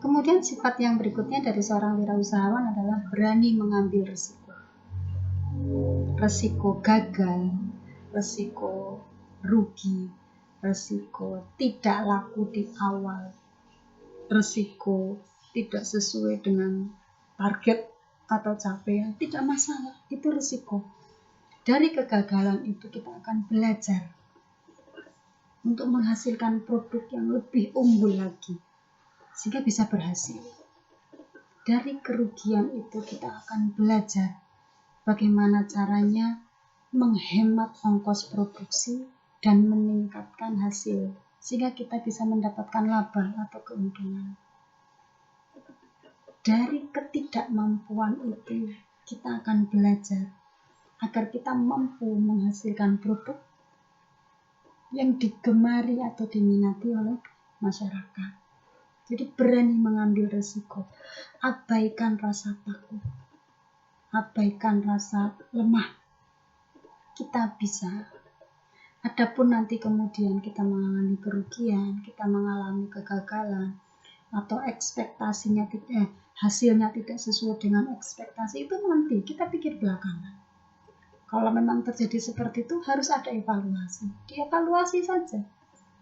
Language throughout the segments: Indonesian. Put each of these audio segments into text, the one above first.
Kemudian sifat yang berikutnya dari seorang wirausahawan adalah berani mengambil risiko. Risiko gagal, risiko rugi, risiko tidak laku di awal, risiko tidak sesuai dengan target atau capaian, tidak masalah, itu risiko. Dari kegagalan itu kita akan belajar untuk menghasilkan produk yang lebih unggul lagi, sehingga bisa berhasil. Dari kerugian itu kita akan belajar bagaimana caranya menghemat ongkos produksi dan meningkatkan hasil, sehingga kita bisa mendapatkan laba atau keuntungan. Dari ketidakmampuan itu kita akan belajar agar kita mampu menghasilkan produk yang digemari atau diminati oleh masyarakat. Jadi berani mengambil risiko, abaikan rasa takut, abaikan rasa lemah. Kita bisa. Adapun nanti kemudian kita mengalami kerugian, kita mengalami kegagalan, atau ekspektasinya hasilnya tidak sesuai dengan ekspektasi, itu nanti kita pikir belakangan. Kalau memang terjadi seperti itu harus ada evaluasi. Dievaluasi saja.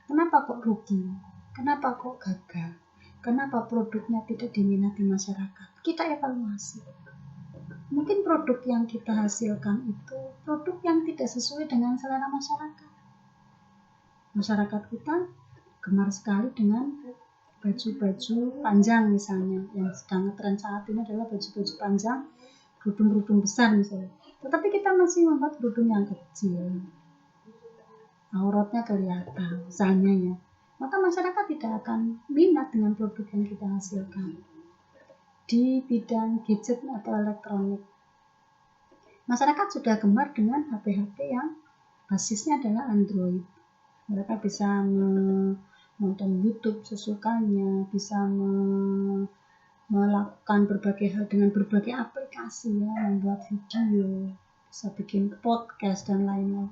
Kenapa kok rugi? Kenapa kok gagal? Kenapa produknya tidak diminati masyarakat? Kita evaluasi. Mungkin produk yang kita hasilkan itu produk yang tidak sesuai dengan selera masyarakat. Masyarakat kita gemar sekali dengan baju-baju panjang misalnya. Yang sedang ngetren saat ini adalah baju-baju panjang, kerudung-kerudung besar misalnya. Tetapi kita masih membuat kerudung yang kecil, auratnya kelihatan misalnya ya. Maka masyarakat tidak akan minat dengan produk yang kita hasilkan. Di bidang gadget atau elektronik, masyarakat sudah gemar dengan HP-HP yang basisnya adalah Android. Mereka bisa menonton YouTube sesukanya, bisa melakukan berbagai hal dengan berbagai aplikasi ya, membuat video, bisa bikin podcast dan lain-lain.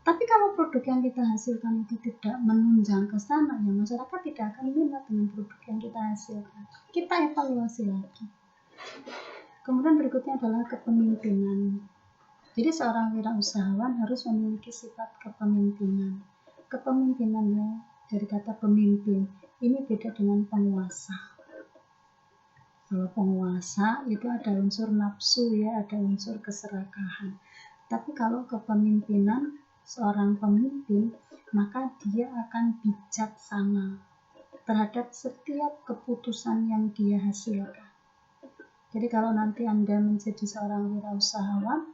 Tapi kalau produk yang kita hasilkan itu tidak menunjang ke sana, ya masyarakat tidak akan minat dengan produk yang kita hasilkan. Kita evaluasi lagi. Kemudian berikutnya adalah kepemimpinan. Jadi seorang wirausahawan harus memiliki sifat kepemimpinan. Kepemimpinannya dari kata pemimpin, ini beda dengan penguasa. Kalau penguasa itu ada unsur nafsu ya, ada unsur keserakahan. Tapi kalau kepemimpinan seorang pemimpin, maka dia akan bijaksana terhadap setiap keputusan yang dia hasilkan. Jadi kalau nanti Anda menjadi seorang wirausahawan,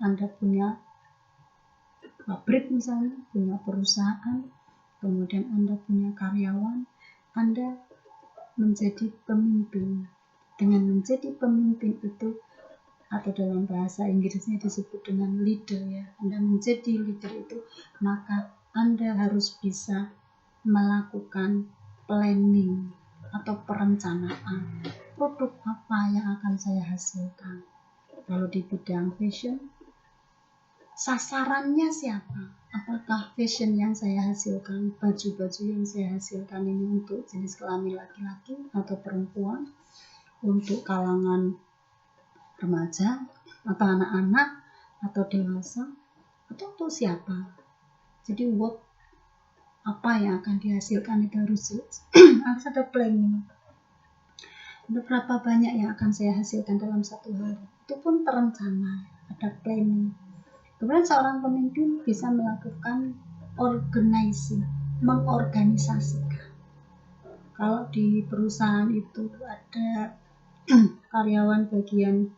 Anda punya pabrik misalnya, punya perusahaan, kemudian Anda punya karyawan, Anda menjadi pemimpin. Dengan menjadi pemimpin itu, atau dalam bahasa Inggrisnya disebut dengan leader ya, Anda menjadi leader itu, maka Anda harus bisa melakukan planning atau perencanaan. Produk apa yang akan saya hasilkan? Kalau di bidang fashion, sasarannya siapa? Apakah fashion yang saya hasilkan, baju-baju yang saya hasilkan ini untuk jenis kelamin laki-laki atau perempuan, untuk kalangan remaja atau anak-anak atau dewasa, atau untuk siapa? Jadi apa yang akan dihasilkan itu harus ada planning. Berapa banyak yang akan saya hasilkan dalam satu hari, itu pun terencana, ada planning. Kemudian seorang pemimpin bisa melakukan organizing, mengorganisasikan. Kalau di perusahaan itu ada karyawan bagian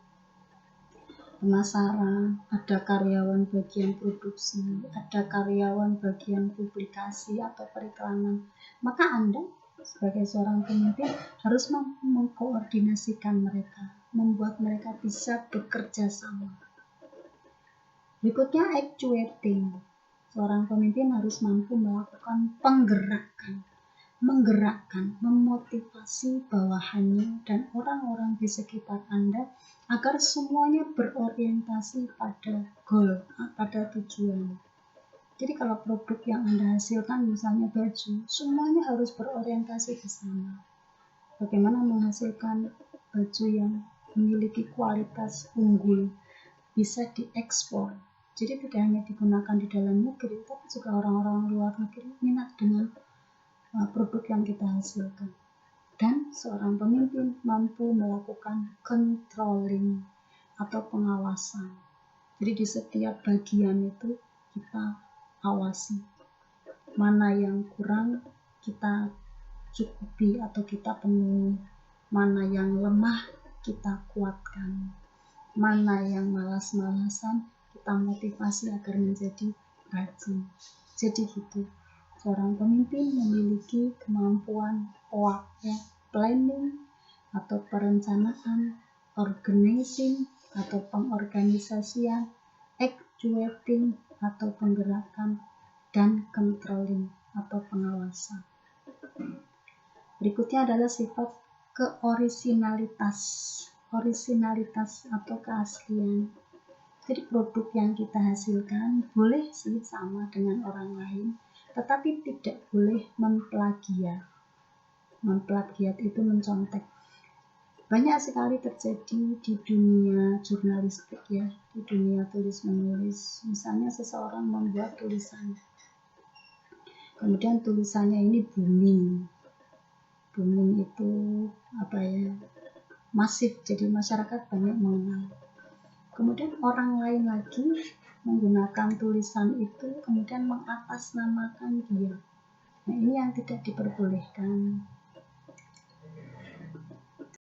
pemasaran, ada karyawan bagian produksi, ada karyawan bagian publikasi atau periklanan, maka Anda sebagai seorang pemimpin harus mengkoordinasikan mereka, membuat mereka bisa bekerja sama. Berikutnya actuating. Seorang pemimpin harus mampu melakukan menggerakkan, memotivasi bawahannya dan orang-orang di sekitar Anda agar semuanya berorientasi pada goal, pada tujuan. Jadi kalau produk yang Anda hasilkan misalnya baju, semuanya harus berorientasi ke sana. bagaimana menghasilkan baju yang memiliki kualitas unggul, bisa diekspor. Jadi tidak hanya digunakan di dalam negeri, tapi juga orang-orang luar negeri minat dengan produk yang kita hasilkan. Dan seorang pemimpin mampu melakukan controlling atau pengawasan. Jadi di setiap bagian itu kita awasi. Mana yang kurang kita cukupi atau kita penuhi. Mana yang lemah kita kuatkan. Mana yang malas-malasan kita motivasi agar menjadi rajin. Jadi gitu. Seorang pemimpin memiliki kemampuan planning atau perencanaan, organizing atau pengorganisasian, actuating atau penggerakan, dan controlling atau pengawasan. Berikutnya adalah sifat orisinalitas atau keaslian. Jadi produk yang kita hasilkan boleh sih sama dengan orang lain, tetapi tidak boleh memplagiat. Memplagiat itu mencontek. Banyak sekali terjadi di dunia jurnalistik ya, di dunia tulis menulis. Misalnya seseorang membuat tulisan, kemudian tulisannya ini booming itu masif, jadi masyarakat banyak mengenal. Kemudian orang lain lagi menggunakan tulisan itu kemudian mengatasnamakan dia. Nah, ini yang tidak diperbolehkan.